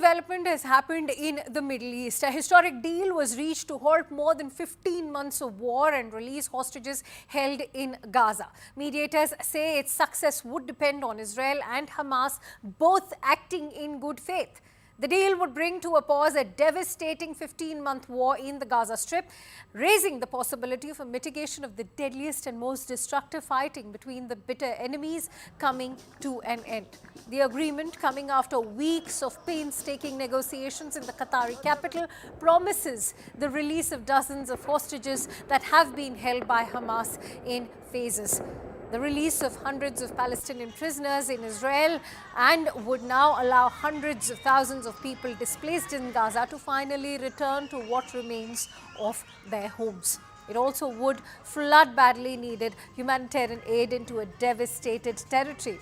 development has happened in the Middle East. A historic deal was reached to halt more than 15 months of war and release hostages held in Gaza. Mediators say its success would depend on Israel and Hamas both acting in good faith. The deal would bring to a pause a devastating 15-month war in the Gaza Strip, raising the possibility of a mitigation of the deadliest and most destructive fighting between the bitter enemies coming to an end. The agreement, coming after weeks of painstaking negotiations in the Qatari capital, promises the release of dozens of hostages that have been held by Hamas in phases. The release of hundreds of Palestinian prisoners in Israel and would now allow hundreds of thousands of people displaced in Gaza to finally return to what remains of their homes. It also would flood badly needed humanitarian aid into a devastated territory.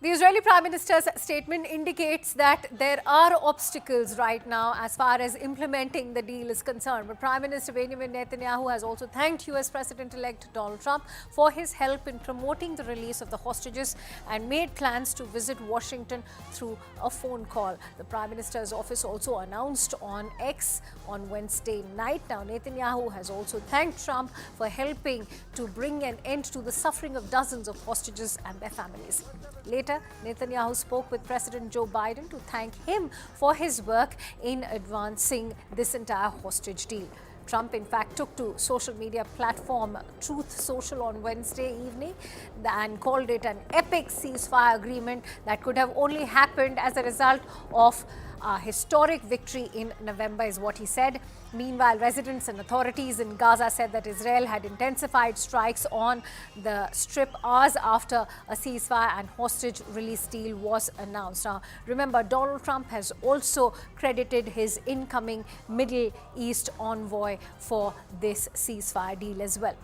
The Israeli Prime Minister's statement indicates that there are obstacles right now as far as implementing the deal is concerned. But Prime Minister Benjamin Netanyahu has also thanked US President-elect Donald Trump for his help in promoting the release of the hostages and made plans to visit Washington through a phone call. The Prime Minister's office also announced on X on Wednesday night. Now, Netanyahu has also thanked Trump for helping to bring an end to the suffering of dozens of hostages and their families. Later, Netanyahu spoke with President Joe Biden to thank him for his work in advancing this entire hostage deal. Trump, in fact, took to social media platform Truth Social on Wednesday evening and called it an epic ceasefire agreement that could have only happened as a result of a historic victory in November, is what he said. Meanwhile, residents and authorities in Gaza said that Israel had intensified strikes on the Strip hours after a ceasefire and hostage release deal was announced. Now, remember, Donald Trump has also credited his incoming Middle East envoy for this ceasefire deal as well.